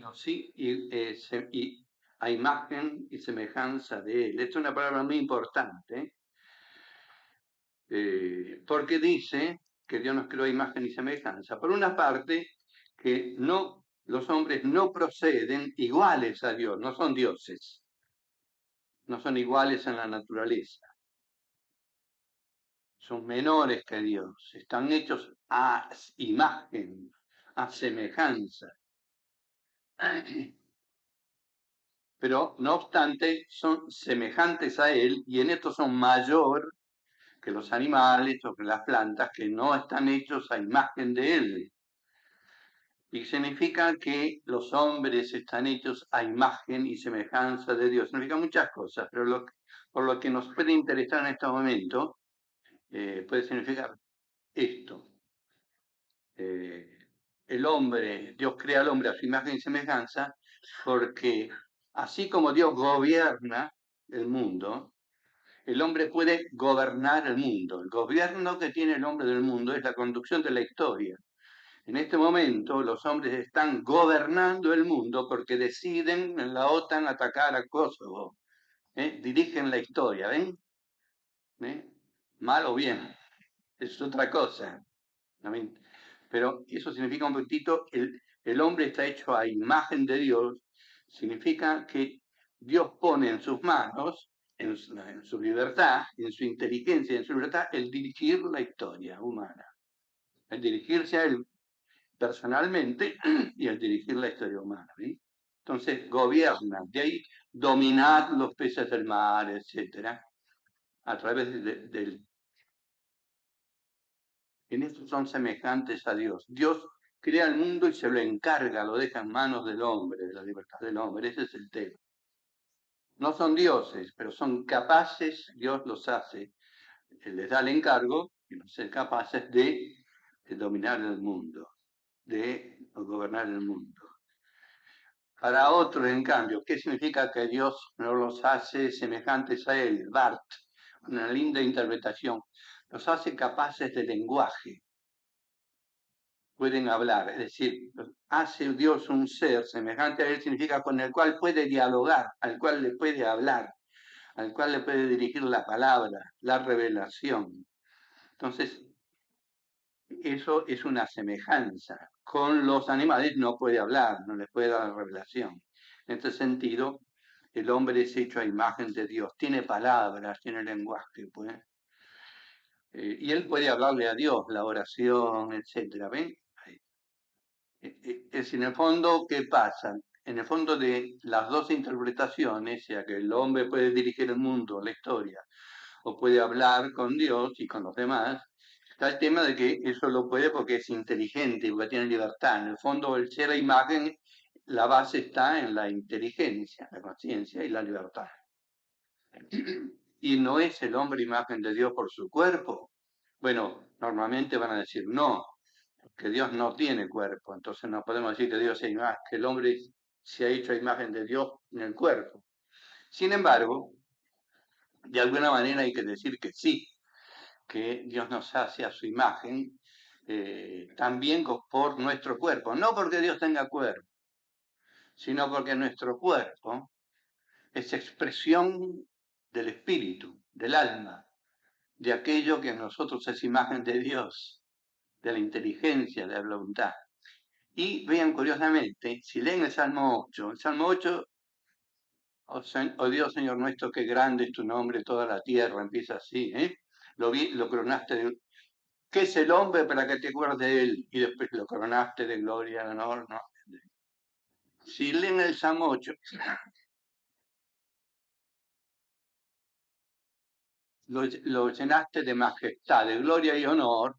No, sí, y a imagen y semejanza de Él. Esta es una palabra muy importante, porque dice que Dios nos creó a imagen y semejanza. Por una parte, que no, los hombres no proceden iguales a Dios, no son dioses, no son iguales en la naturaleza, son menores que Dios, están hechos a imagen, a semejanza. Pero no obstante son semejantes a Él y en esto son mayor que los animales o que las plantas que no están hechos a imagen de Él. Y significa que los hombres están hechos a imagen y semejanza de Dios. Significa muchas cosas, pero por lo que nos puede interesar en este momento, puede significar esto. El hombre, Dios crea al hombre a su imagen y semejanza, porque así como Dios gobierna el mundo, el hombre puede gobernar el mundo. El gobierno que tiene el hombre del mundo es la conducción de la historia. En este momento los hombres están gobernando el mundo porque deciden en la OTAN atacar a Kosovo. Dirigen la historia, ¿ven? Mal o bien, es otra cosa. Pero eso significa un poquitito, el hombre está hecho a imagen de Dios, significa que Dios pone en sus manos, en su libertad, en su inteligencia, en su libertad, el dirigir la historia humana, el dirigirse a él personalmente y el dirigir la historia humana. ¿Sí? Entonces, gobierna, de ahí dominar los peces del mar, etcétera, a través del. En esto son semejantes a Dios. Dios crea el mundo y se lo encarga, lo deja en manos del hombre, de la libertad del hombre. Ese es el tema. No son dioses, pero son capaces, Dios los hace, les da el encargo y los ser capaces de dominar el mundo, de gobernar el mundo. Para otros, en cambio, ¿qué significa que Dios no los hace semejantes a Él? Barth, una linda interpretación. Los hace capaces de lenguaje. Pueden hablar, es decir, hace Dios un ser semejante a Él, significa con el cual puede dialogar, al cual le puede hablar, al cual le puede dirigir la palabra, la revelación. Entonces, eso es una semejanza. Con los animales no puede hablar, no les puede dar la revelación. En este sentido, el hombre es hecho a imagen de Dios, tiene palabras, tiene lenguaje, pues. Y él puede hablarle a Dios, la oración, etcétera. ¿Ven? Es en el fondo, ¿qué pasa? En el fondo de las dos interpretaciones, ya que el hombre puede dirigir el mundo, la historia, o puede hablar con Dios y con los demás, está el tema de que eso lo puede porque es inteligente, porque tiene libertad. En el fondo, el ser la imagen, la base está en la inteligencia, la conciencia y la libertad. Y no es el hombre imagen de Dios por su cuerpo. Bueno, normalmente van a decir no, que Dios no tiene cuerpo, entonces no podemos decir que Dios es imagen, que el hombre se ha hecho a imagen de Dios en el cuerpo. Sin embargo, de alguna manera hay que decir que sí, que Dios nos hace a su imagen, también por nuestro cuerpo, no porque Dios tenga cuerpo, sino porque nuestro cuerpo es expresión del espíritu, del alma, de aquello que en nosotros es imagen de Dios, de la inteligencia, de la voluntad. Y vean curiosamente, si leen el Salmo 8, oh Dios, Señor nuestro, qué grande es tu nombre, toda la tierra, empieza así, lo coronaste de. ¿Qué es el hombre para que te acuerdes de él? Y después lo coronaste de gloria, de honor, ¿no? Si leen el Salmo 8, lo llenaste de majestad, de gloria y honor,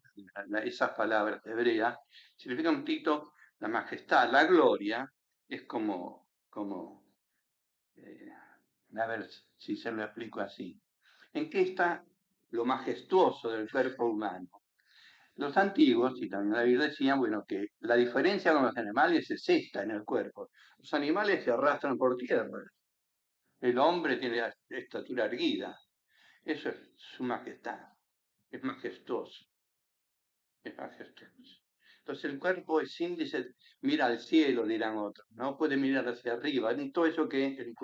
esas palabras hebreas, significa un poquito la majestad, la gloria, es como a ver si se lo explico así. ¿En qué está lo majestuoso del cuerpo humano? Los antiguos, y también la Biblia decían, bueno, que la diferencia con los animales es esta en el cuerpo. Los animales se arrastran por tierra. El hombre tiene estatura erguida. Eso es su majestad. Es majestuoso. Es majestuoso. Entonces el cuerpo es índice, mira al cielo, dirán otros, no puede mirar hacia arriba, ni todo eso que el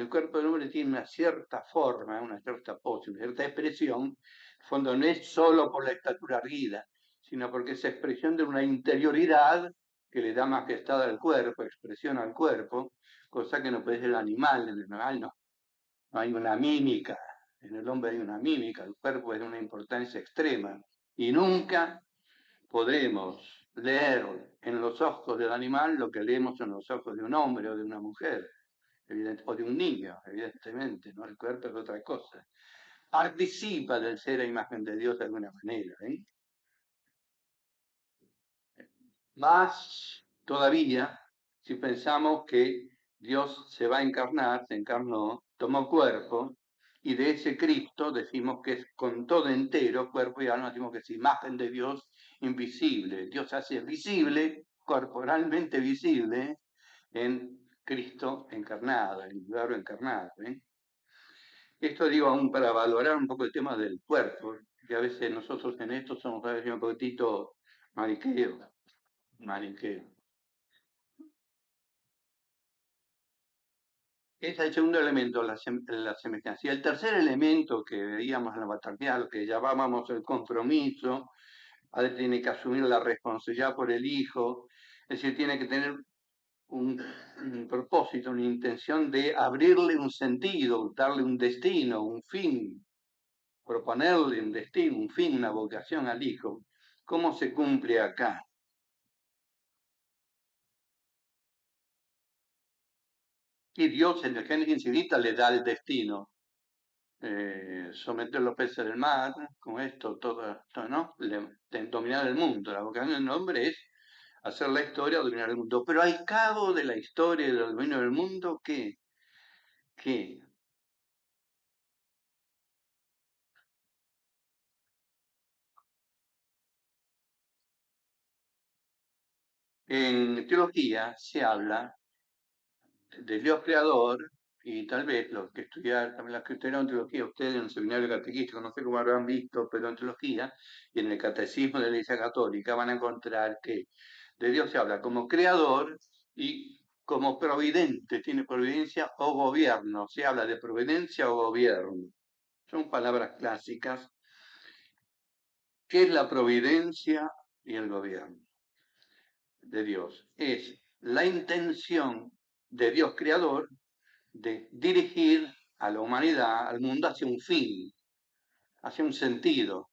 cuerpo del hombre tiene una cierta forma, una cierta pose, una cierta expresión, en el fondo no es solo por la estatura erguida, sino porque es expresión de una interioridad que le da majestad al cuerpo, expresión al cuerpo, cosa que no puede ser el animal, en el animal no hay una mímica, en el hombre hay una mímica, el cuerpo es de una importancia extrema, y nunca podremos leer en los ojos del animal lo que leemos en los ojos de un hombre o de una mujer, o de un niño, evidentemente, ¿no? El cuerpo es otra cosa. Participa del ser a imagen de Dios de alguna manera. Más todavía, si pensamos que Dios se va a encarnar, se encarnó, tomó cuerpo, y de ese Cristo decimos que es con todo entero, cuerpo y alma, decimos que es imagen de Dios invisible. Dios hace visible, corporalmente visible, en Cristo encarnado, en el Verbo encarnado. Esto digo aún para valorar un poco el tema del cuerpo, que a veces nosotros en esto somos a veces un poquitito maniqueos. Maniqueo. Ese es el segundo elemento, la semejanza. Y el tercer elemento que veíamos en la maternidad, que llamábamos el compromiso, padre tiene que asumir la responsabilidad por el hijo, es decir, tiene que tener un propósito, una intención de abrirle un sentido, darle un destino, un fin, proponerle un destino, un fin, una vocación al hijo. ¿Cómo se cumple acá? Y Dios en el Génesis infinita le da el destino. Someter los peces del mar, con esto, todo ¿no? Dominar el mundo. La vocación del hombre es hacer la historia, dominar el mundo. Pero al cabo de la historia y del dominio del mundo, ¿qué? En teología se habla del Dios creador, y tal vez los que estudiaron, también los que estudiaron teología, ustedes en el seminario catequístico, no sé cómo habrán visto, pero en teología y en el catecismo de la Iglesia Católica van a encontrar que de Dios se habla como creador y como providente, tiene providencia o gobierno, se habla de providencia o gobierno. Son palabras clásicas. ¿Qué es la providencia y el gobierno de Dios? Es la intención de Dios creador de dirigir a la humanidad, al mundo, hacia un fin, hacia un sentido,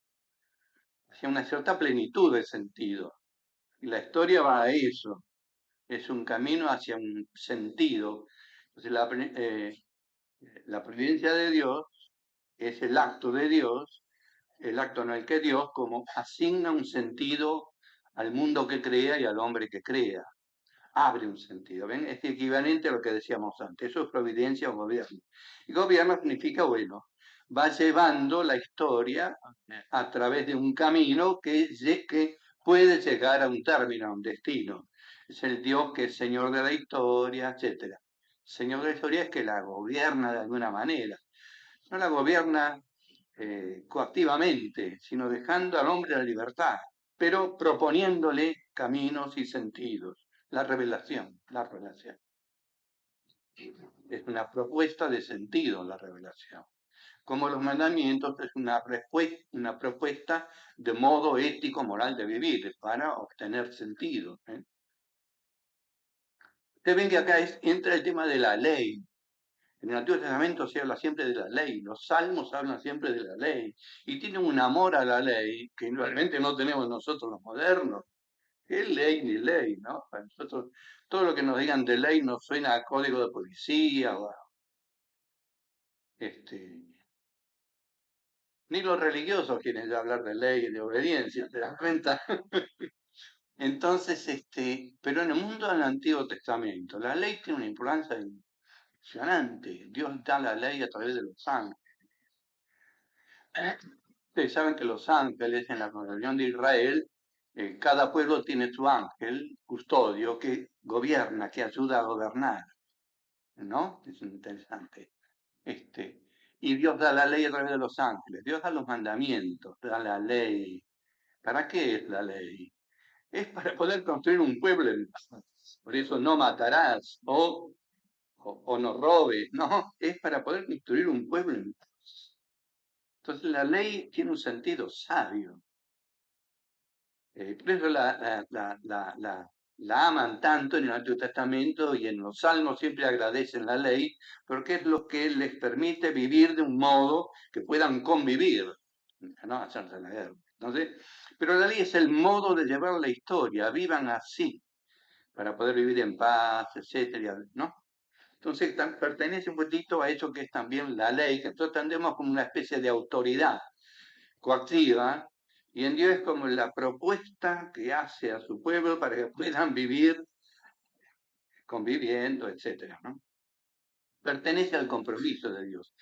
hacia una cierta plenitud de sentido. Y la historia va a eso, es un camino hacia un sentido. Entonces, la providencia de Dios es el acto de Dios, el acto en el que Dios como asigna un sentido al mundo que crea y al hombre que crea. Abre un sentido, ¿ven? Es equivalente a lo que decíamos antes, eso es providencia o gobierno. Y gobierno significa, bueno, va llevando la historia a través de un camino que puede llegar a un término, a un destino. Es el Dios que es Señor de la historia, etc. Señor de la historia es que la gobierna de alguna manera. No la gobierna coactivamente, sino dejando al hombre la libertad, pero proponiéndole caminos y sentidos. La revelación, la revelación. Es una propuesta de sentido la revelación. Como los mandamientos es una propuesta de modo ético, moral de vivir para obtener sentido. Ustedes ven que acá entra el tema de la ley. En el Antiguo Testamento se habla siempre de la ley, los salmos hablan siempre de la ley y tienen un amor a la ley que realmente no tenemos nosotros los modernos. ¿Qué ley ni ley, no? Para nosotros todo lo que nos digan de ley nos suena a código de policía o este, ni los religiosos quieren ya hablar de ley y de obediencia, ¿te das cuenta? Entonces, pero en el mundo del Antiguo Testamento, la ley tiene una importancia impresionante. Dios da la ley a través de los ángeles. Ustedes saben que los ángeles en la congregación de Israel, cada pueblo tiene su ángel custodio que gobierna, que ayuda a gobernar, ¿no? Es interesante. Y Dios da la ley a través de los ángeles, Dios da los mandamientos, da la ley. ¿Para qué es la ley? Es para poder construir un pueblo en paz. Por eso no matarás o no robes, no, es para poder construir un pueblo en paz. Entonces la ley tiene un sentido sabio. Por eso la aman tanto en el Antiguo Testamento y en los Salmos siempre agradecen la ley, porque es lo que les permite vivir de un modo que puedan convivir, no hacerse la guerra. Entonces, pero la ley es el modo de llevar la historia, vivan así, para poder vivir en paz, etcétera, ¿no? Entonces pertenece un poquito a eso que es también la ley, que nosotros tendemos como una especie de autoridad coactiva, y en Dios es como la propuesta que hace a su pueblo para que puedan vivir conviviendo, etcétera, ¿no? Pertenece al compromiso de Dios.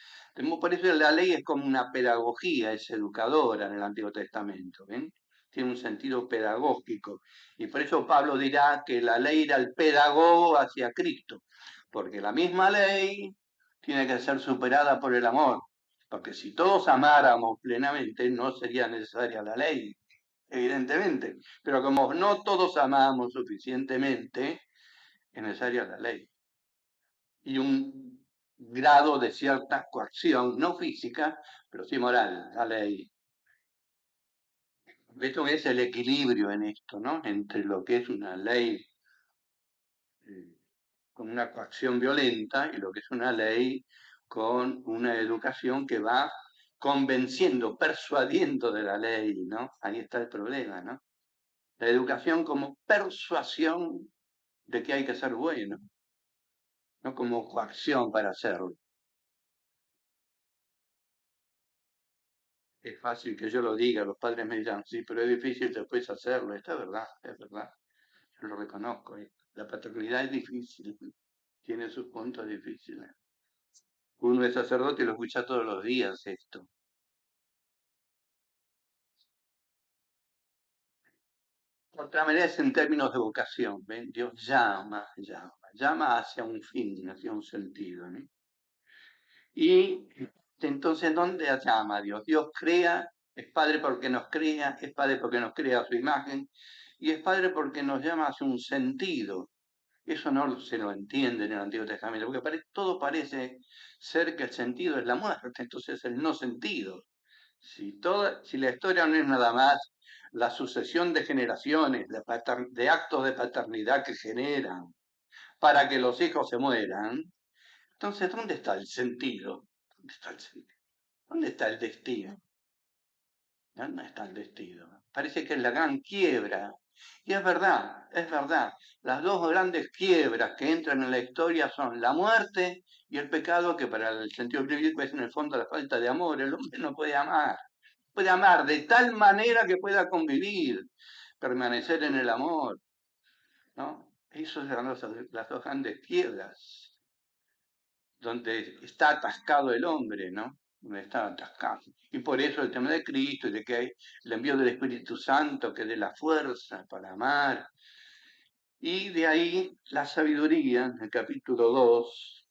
Por eso la ley es como una pedagogía, es educadora en el Antiguo Testamento, ¿ven? Tiene un sentido pedagógico. Y por eso Pablo dirá que la ley era el pedagogo hacia Cristo, porque la misma ley tiene que ser superada por el amor, porque si todos amáramos plenamente no sería necesaria la ley, evidentemente, pero como no todos amamos suficientemente, es necesaria la ley y un grado de cierta coacción, no física, pero sí moral, la ley. Esto es el equilibrio en esto, ¿no? Entre lo que es una ley eh, con una coacción violenta y lo que es una ley con una educación que va convenciendo, persuadiendo de la ley, ¿no? Ahí está el problema, ¿no? La educación como persuasión de que hay que ser bueno, no como coacción para hacerlo. Es fácil que yo lo diga, los padres me digan, sí, pero es difícil después hacerlo. Esta es verdad, yo lo reconozco. La paternidad es difícil, tiene sus puntos difíciles. Uno es sacerdote y lo escucha todos los días esto. Otra manera es en términos de vocación, ¿ven? Dios llama hacia un fin, hacia un sentido, ¿no? Y entonces, ¿dónde llama Dios? Dios crea, es Padre porque nos crea, es Padre porque nos crea a su imagen, y es Padre porque nos llama hacia un sentido. Eso no se lo entiende en el Antiguo Testamento, porque todo parece ser que el sentido es la muerte, entonces el no sentido. Si la historia no es nada más la sucesión de generaciones, de actos de paternidad que generan para que los hijos se mueran, entonces ¿dónde está el sentido? ¿Dónde está el sentido? ¿Dónde está el destino? ¿Dónde está el destino? Parece que es la gran quiebra. Y es verdad, es verdad. Las dos grandes quiebras que entran en la historia son la muerte y el pecado, que para el sentido bíblico es en el fondo la falta de amor. El hombre no puede amar. Puede amar de tal manera que pueda convivir, permanecer en el amor, ¿no? Esas son las dos grandes quiebras donde está atascado el hombre, ¿no? Donde está atascado. Y por eso el tema de Cristo y de que hay el envío del Espíritu Santo que dé la fuerza para amar. Y de ahí la sabiduría, en el capítulo 2,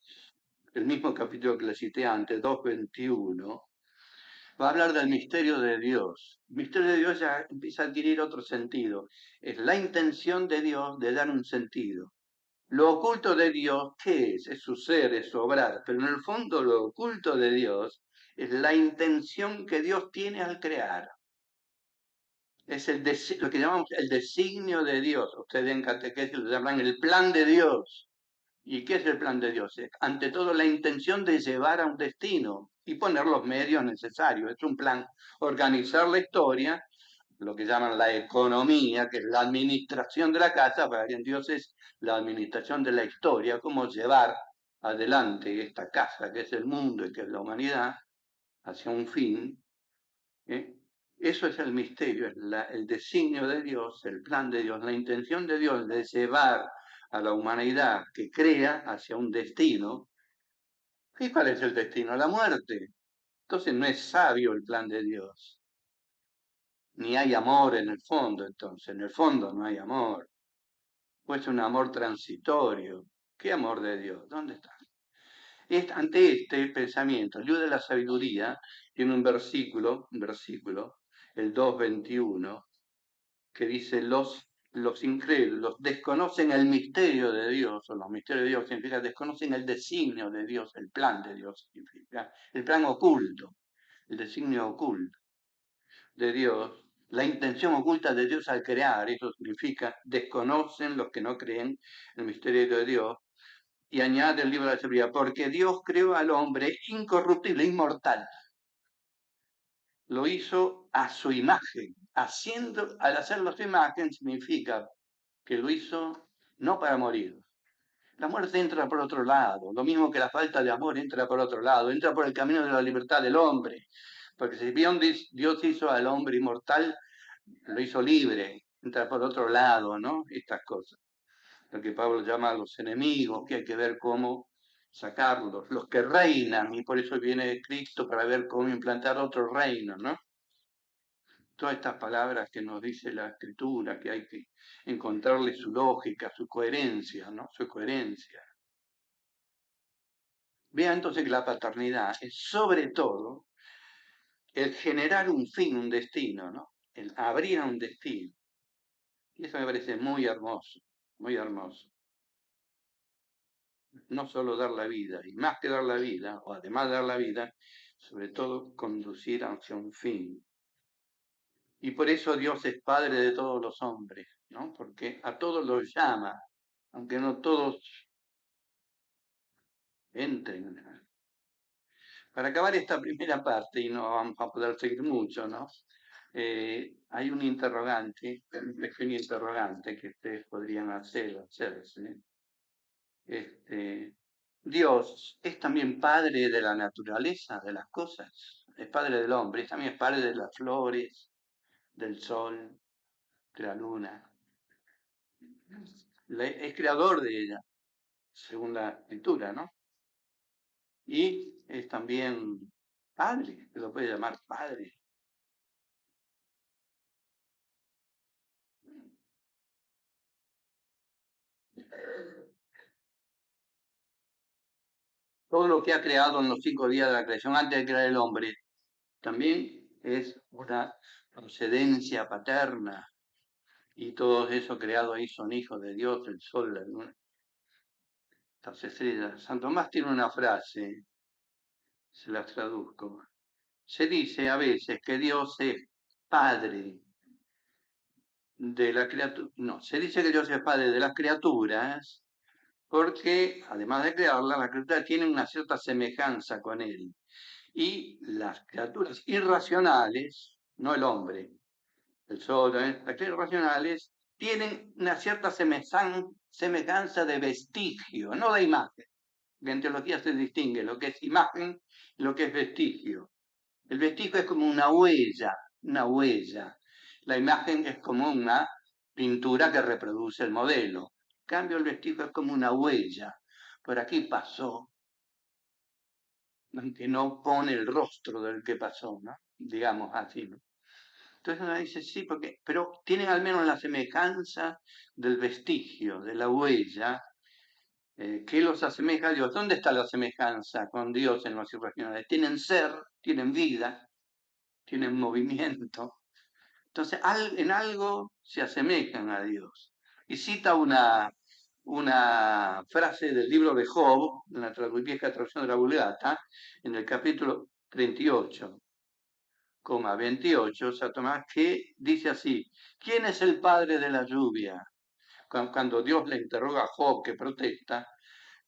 el mismo capítulo que le cité antes, 2:21, va a hablar del misterio de Dios. El misterio de Dios ya empieza a adquirir otro sentido. Es la intención de Dios de dar un sentido. Lo oculto de Dios, ¿qué es? Es su ser, es su obrar, pero en el fondo lo oculto de Dios es la intención que Dios tiene al crear. Es lo que llamamos el designio de Dios. Ustedes en catequesis lo llaman el plan de Dios. ¿Y qué es el plan de Dios? Es, ante todo, la intención de llevar a un destino y poner los medios necesarios. Es un plan, organizar la historia, lo que llaman la economía, que es la administración de la casa, para que en Dios es la administración de la historia, cómo llevar adelante esta casa, que es el mundo y que es la humanidad, hacia un fin. ¿Eh? Eso es el misterio, es el designio de Dios, el plan de Dios, la intención de Dios de llevar a la humanidad que crea hacia un destino. ¿Y cuál es el destino? La muerte. Entonces no es sabio el plan de Dios. Ni hay amor en el fondo, entonces. En el fondo no hay amor. Pues un amor transitorio. ¿Qué amor de Dios? ¿Dónde está? Ante este pensamiento, el libro de la sabiduría tiene un versículo, el 2:21, que dice, los los incrédulos desconocen el misterio de Dios, o los misterios de Dios significa desconocen el designio de Dios, el plan de Dios significa, el plan oculto, el designio oculto de Dios, la intención oculta de Dios al crear, eso significa desconocen los que no creen el misterio de Dios, y añade el libro de la Sabiduría, porque Dios creó al hombre incorruptible, inmortal, lo hizo a su imagen, al hacerlo a su imagen significa que lo hizo no para morir. La muerte entra por otro lado, lo mismo que la falta de amor entra por otro lado, entra por el camino de la libertad del hombre. Porque si bien Dios hizo al hombre inmortal, lo hizo libre, entra por otro lado, ¿no? Estas cosas. Lo que Pablo llama a los enemigos, que hay que ver cómo sacarlos, los que reinan, y por eso viene Cristo para ver cómo implantar otro reino, ¿no? Todas estas palabras que nos dice la Escritura, que hay que encontrarle su lógica, su coherencia, ¿no? Su coherencia. Vea entonces que la paternidad es sobre todo el generar un fin, un destino, ¿no? El abrir a un destino. Y eso me parece muy hermoso, muy hermoso. No solo dar la vida, y más que dar la vida, o además de dar la vida, sobre todo conducir hacia un fin. Y por eso Dios es Padre de todos los hombres, ¿no? Porque a todos los llama, aunque no todos entren. Para acabar esta primera parte, y no vamos a poder seguir mucho, ¿no? Hay un interrogante, un pequeño interrogante que ustedes podrían hacerse. Dios es también padre de la naturaleza, de las cosas, es padre del hombre, también es padre de las flores, del sol, de la luna. Es creador de ella, según la escritura, ¿no? Y es también padre, se lo puede llamar padre. Todo lo que ha creado en los 5 días de la creación antes de crear el hombre también es una procedencia paterna. Y todo eso creado ahí son hijos de Dios, el sol, la luna, las estrellas. San Tomás tiene una frase, se las traduzco. Se dice a veces que Dios es padre de la criatura. No, se dice que Dios es padre de las criaturas porque, además de crearla, la criatura tiene una cierta semejanza con él. Y las criaturas irracionales, no el hombre, el sol, las criaturas irracionales, tienen una cierta semejanza de vestigio, no de imagen. En teología se distingue lo que es imagen y lo que es vestigio. El vestigio es como una huella, una huella. La imagen es como una pintura que reproduce el modelo. En cambio, el vestigio es como una huella. Por aquí pasó, aunque no pone el rostro del que pasó, ¿no? Digamos así, ¿no? Entonces uno dice, sí, pero tienen al menos la semejanza del vestigio, de la huella, que los asemeja a Dios. ¿Dónde está la semejanza con Dios en los irracionales? Tienen ser, tienen vida, tienen movimiento. Entonces, en algo se asemejan a Dios. Y cita una frase del libro de Job, en la vieja traducción de la Vulgata, en el capítulo 38,28, San Tomás, que dice así: ¿quién es el padre de la lluvia? Cuando Dios le interroga a Job, que protesta,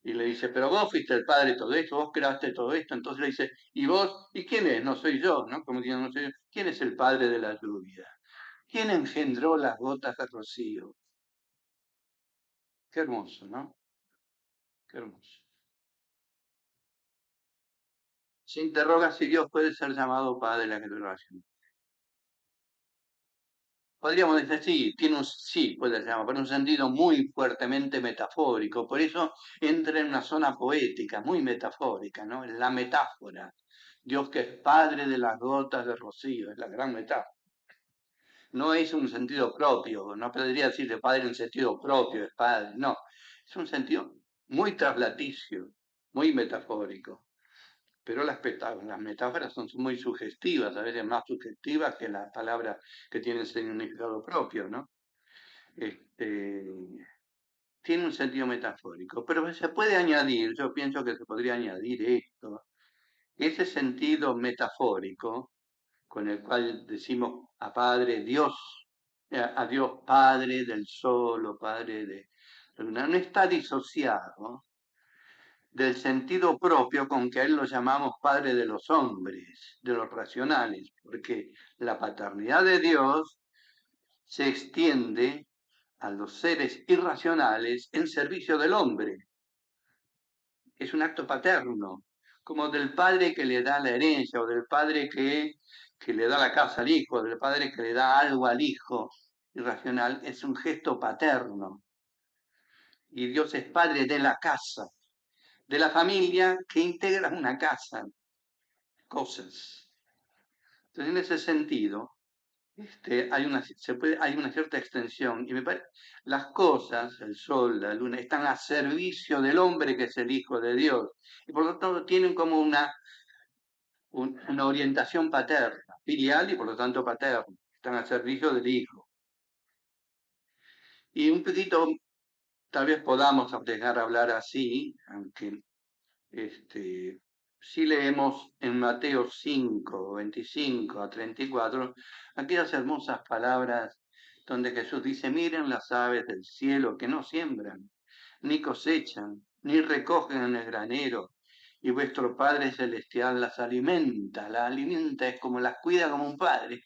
y le dice, pero vos fuiste el padre de todo esto, vos creaste todo esto. Entonces le dice, ¿y vos? ¿Y quién es? No soy yo, ¿no? Como diciendo, no soy yo. ¿Quién es el padre de la lluvia? ¿Quién engendró las gotas de rocío? Qué hermoso, ¿no? Qué hermoso. Se interroga si Dios puede ser llamado padre de la generación. Podríamos decir, sí, sí, puede ser llamado, pero en un sentido muy fuertemente metafórico. Por eso entra en una zona poética, muy metafórica, ¿no? La metáfora. Dios que es padre de las gotas de rocío, es la gran metáfora. No es un sentido propio, no podría decirle padre en sentido propio, es padre, no. Es un sentido muy traslaticio, muy metafórico. Pero las metáforas son muy sugestivas, a veces más sugestivas que las palabras que tienen significado propio, ¿no? este, tiene un sentido metafórico, pero se puede añadir, yo pienso que se podría añadir esto, ese sentido metafórico con el cual decimos a Padre Dios, a Dios Padre del solo, Padre de... No está disociado del sentido propio con que a Él lo llamamos Padre de los hombres, de los racionales, porque la paternidad de Dios se extiende a los seres irracionales en servicio del hombre. Es un acto paterno, como del padre que le da la herencia, o del padre que le da la casa al hijo, del padre que le da algo al hijo irracional, es un gesto paterno. Y Dios es padre de la casa, de la familia que integra una casa, cosas. Entonces, en ese sentido, hay una cierta extensión y me parece, las cosas, el sol, la luna, están a servicio del hombre que es el Hijo de Dios y por lo tanto tienen como una orientación paterna, filial y por lo tanto paterna, están a servicio del Hijo. Y un poquito, tal vez podamos llegar a hablar así, aunque si leemos en Mateo 5, 25 a 34, aquellas hermosas palabras donde Jesús dice, miren las aves del cielo que no siembran, ni cosechan, ni recogen en el granero, y vuestro Padre Celestial las alimenta, es como las cuida como un padre.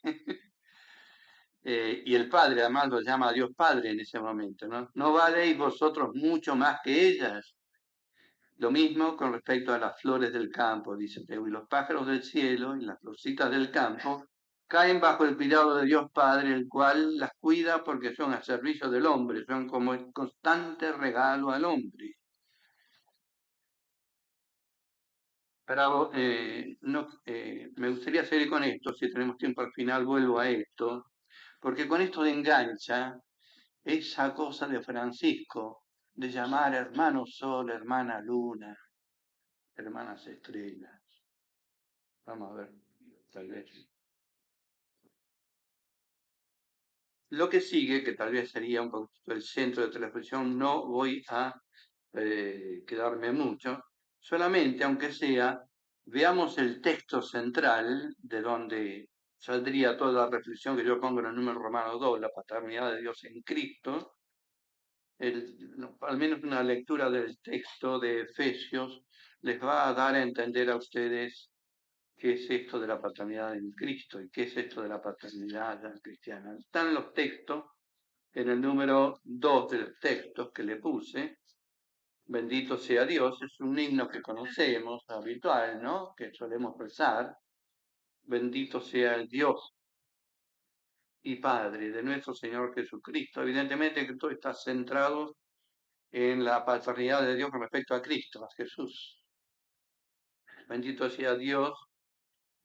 Y el Padre además lo llama a Dios Padre en ese momento, ¿no? ¿No valéis vosotros mucho más que ellas? Lo mismo con respecto a las flores del campo, dice Teo, y los pájaros del cielo y las florcitas del campo caen bajo el cuidado de Dios Padre, el cual las cuida porque son a servicio del hombre, son como el constante regalo al hombre. Pero no, me gustaría seguir con esto, si tenemos tiempo al final vuelvo a esto, porque con esto engancha esa cosa de Francisco, de llamar hermano sol, hermana luna, hermanas estrellas. Vamos a ver, tal vez. Lo que sigue, que tal vez sería un poquito el centro de esta reflexión, no voy a quedarme mucho, solamente, aunque sea, veamos el texto central de donde saldría toda la reflexión que yo pongo en el número romano 2, la paternidad de Dios en Cristo, al menos una lectura del texto de Efesios les va a dar a entender a ustedes qué es esto de la paternidad en Cristo y qué es esto de la paternidad cristiana. Están los textos en el número 2 de los textos que le puse. Bendito sea Dios, es un himno que conocemos, habitual, ¿no? Que solemos rezar. Bendito sea el Dios y Padre de nuestro Señor Jesucristo. Evidentemente que todo está centrado en la paternidad de Dios con respecto a Cristo, a Jesús. Bendito sea Dios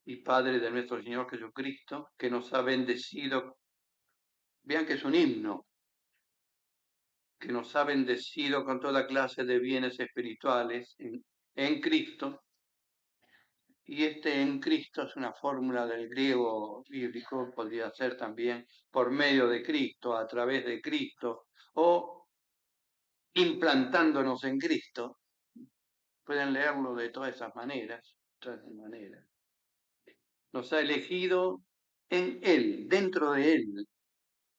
y Padre de nuestro Señor Jesucristo, que nos ha bendecido. Vean que es un himno, que nos ha bendecido con toda clase de bienes espirituales en Cristo. Y en Cristo es una fórmula del griego bíblico, podría ser también por medio de Cristo, a través de Cristo, o implantándonos en Cristo. Pueden leerlo de todas esas maneras, Nos ha elegido en Él, dentro de Él.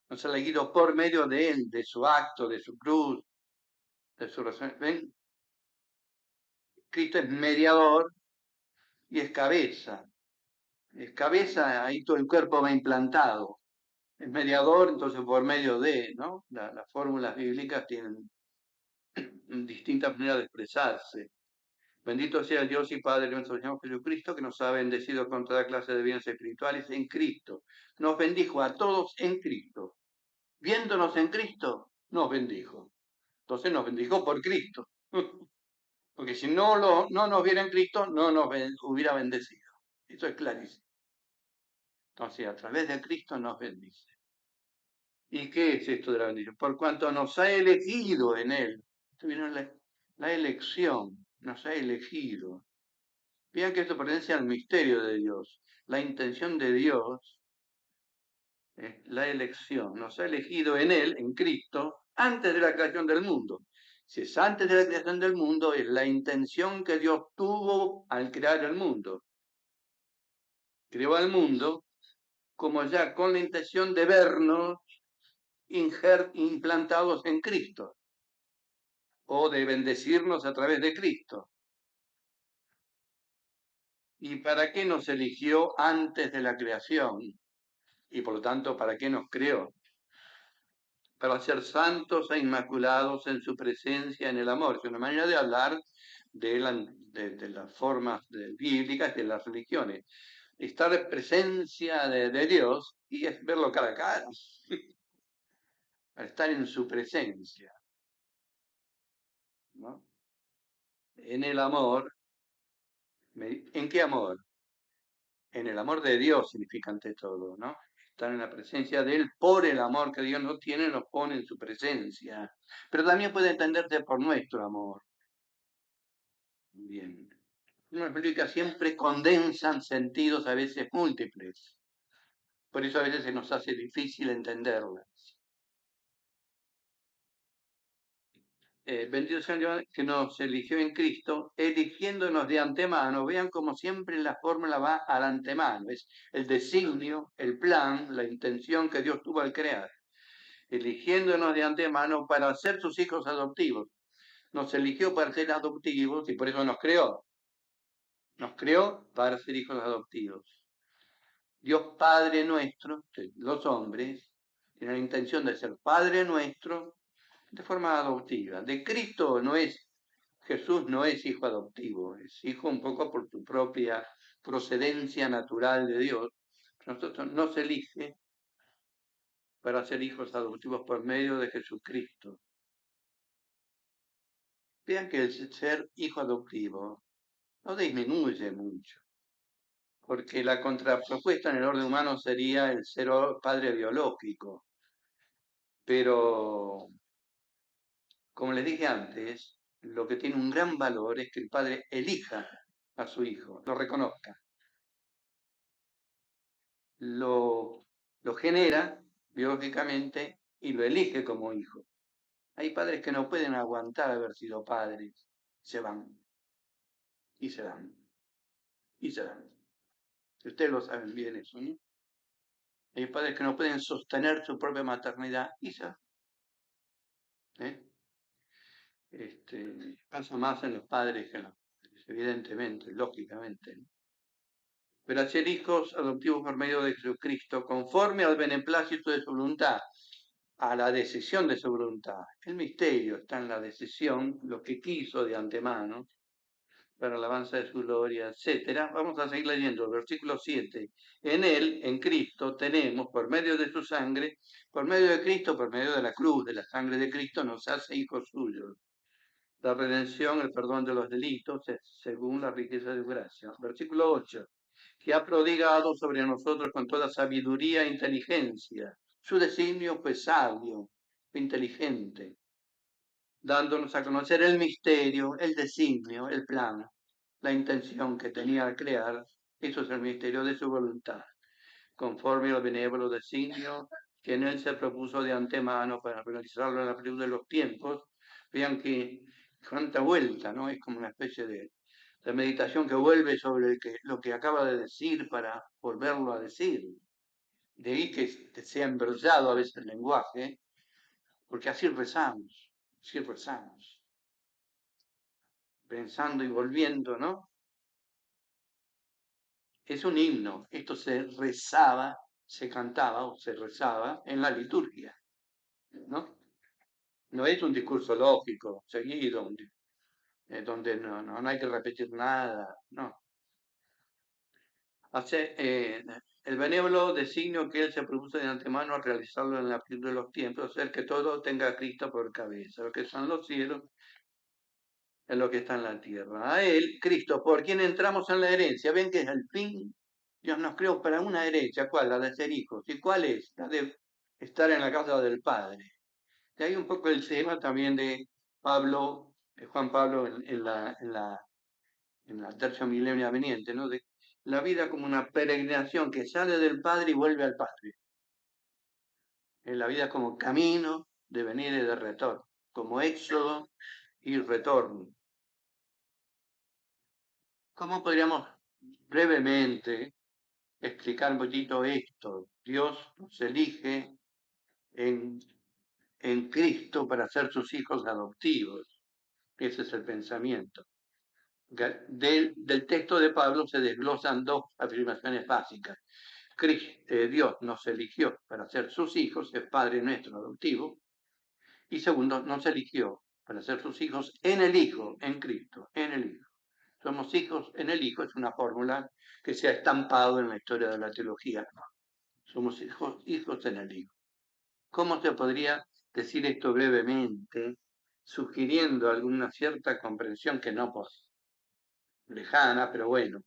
Nos ha elegido por medio de Él, de su acto, de su cruz, de su resurrección. ¿Ven? Cristo es mediador y es cabeza. Es cabeza, ahí todo el cuerpo va implantado. Es mediador, entonces por medio de, ¿no? Las fórmulas bíblicas tienen distintas maneras de expresarse. Bendito sea el Dios y Padre de nuestro Señor Jesucristo, que nos ha bendecido con toda clase de bienes espirituales en Cristo. Nos bendijo a todos en Cristo. Viéndonos en Cristo, nos bendijo. Entonces nos bendijo por Cristo. Porque si no nos viera en Cristo, no nos hubiera bendecido. Eso es clarísimo. Entonces, a través de Cristo nos bendice. ¿Y qué es esto de la bendición? Por cuanto nos ha elegido en Él. Esto viene la elección, nos ha elegido. Vean que esto pertenece al misterio de Dios. La intención de Dios La elección. Nos ha elegido en Él, en Cristo, antes de la creación del mundo. Si es antes de la creación del mundo, es la intención que Dios tuvo al crear el mundo. Creó al mundo como ya con la intención de vernos implantados en Cristo o de bendecirnos a través de Cristo. ¿Y para qué nos eligió antes de la creación? Y por lo tanto, ¿para qué nos creó? Para ser santos e inmaculados en su presencia en el amor. Es una manera de hablar de las formas bíblicas de las religiones. Estar en presencia de Dios y es verlo cara a cara. Estar en su presencia, ¿no? En el amor. ¿En qué amor? En el amor de Dios significa ante todo, ¿no? Estar en la presencia de Él por el amor que Dios nos tiene, nos pone en su presencia. Pero también puede entenderse por nuestro amor. Bien. Una explica siempre condensan sentidos a veces múltiples. Por eso a veces se nos hace difícil entenderlas. Bendito sea Dios que nos eligió en Cristo, eligiéndonos de antemano. Vean como siempre la fórmula va al antemano. Es el designio, el plan, la intención que Dios tuvo al crear. Eligiéndonos de antemano para ser sus hijos adoptivos. Nos eligió para ser adoptivos y por eso nos creó. Nos creó para ser hijos adoptivos. Dios Padre nuestro, los hombres, tienen la intención de ser Padre nuestro de forma adoptiva. De Cristo no es, Jesús no es hijo adoptivo, es hijo un poco por su propia procedencia natural de Dios. Nosotros nos elige para ser hijos adoptivos por medio de Jesucristo. Vean que el ser hijo adoptivo no disminuye mucho, porque la contrapropuesta en el orden humano sería el ser padre biológico. Pero, como les dije antes, lo que tiene un gran valor es que el padre elija a su hijo, lo reconozca, lo genera biológicamente y lo elige como hijo. Hay padres que no pueden aguantar haber sido padres, se van, y se van, y se van. Ustedes lo saben bien eso, ¿no? Hay padres que no pueden sostener su propia maternidad y se van. ¿Eh? Pasa más en los padres que en los padres, evidentemente, lógicamente, ¿no? Pero ser hijos adoptivos por medio de Jesucristo, conforme al beneplácito de su voluntad, a la decisión de su voluntad. El misterio está en la decisión, lo que quiso de antemano, para la alabanza de su gloria, etc. Vamos a seguir leyendo el versículo 7. En Él, en Cristo, tenemos, por medio de su sangre, por medio de Cristo, por medio de la cruz, de la sangre de Cristo, nos hace hijos suyos. La redención, el perdón de los delitos, según la riqueza de su gracia. Versículo 8. Que ha prodigado sobre nosotros con toda sabiduría e inteligencia. Su designio fue sabio, fue inteligente, dándonos a conocer el misterio, el designio, el plan, la intención que tenía al crear. Eso es el misterio de su voluntad, conforme al benévolo designio que en él se propuso de antemano para realizarlo en la plenitud de los tiempos. Vean que cuánta vuelta, ¿no? Es como una especie de meditación que vuelve sobre lo que acaba de decir para volverlo a decir. De ahí que sea embrollado a veces el lenguaje, porque así rezamos, pensando y volviendo, ¿no? Es un himno, esto se rezaba, se cantaba o se rezaba en la liturgia, ¿no? No es un discurso lógico, seguido, donde no hay que repetir nada, no. El benévolo designio que él se propuso de antemano a realizarlo en la plenitud de los tiempos, hacer que todo tenga a Cristo por cabeza, lo que son los cielos en lo que está en la tierra. A él, Cristo, por quien entramos en la herencia. Ven que es el fin. Dios nos creó para una herencia. ¿Cuál? La de ser hijos. ¿Y cuál es? La de estar en la casa del Padre. De ahí un poco el tema también de Pablo, de Juan Pablo en la tercia milenio veniente, ¿no? De la vida como una peregrinación que sale del Padre y vuelve al Padre. en la vida como camino de venida y de retorno, como éxodo y retorno. ¿Cómo podríamos brevemente explicar un poquito esto? Dios nos elige en, en Cristo para ser sus hijos adoptivos. Ese es el pensamiento. Del texto de Pablo se desglosan dos afirmaciones básicas. Dios nos eligió para ser sus hijos, es Padre nuestro adoptivo, y segundo, nos eligió para ser sus hijos en el Hijo, en Cristo, en el Hijo. Somos hijos en el Hijo, es una fórmula que se ha estampado en la historia de la teología. Somos hijos en el Hijo. ¿Cómo se podría decir esto brevemente, sugiriendo alguna cierta comprensión que no lejana, pero bueno,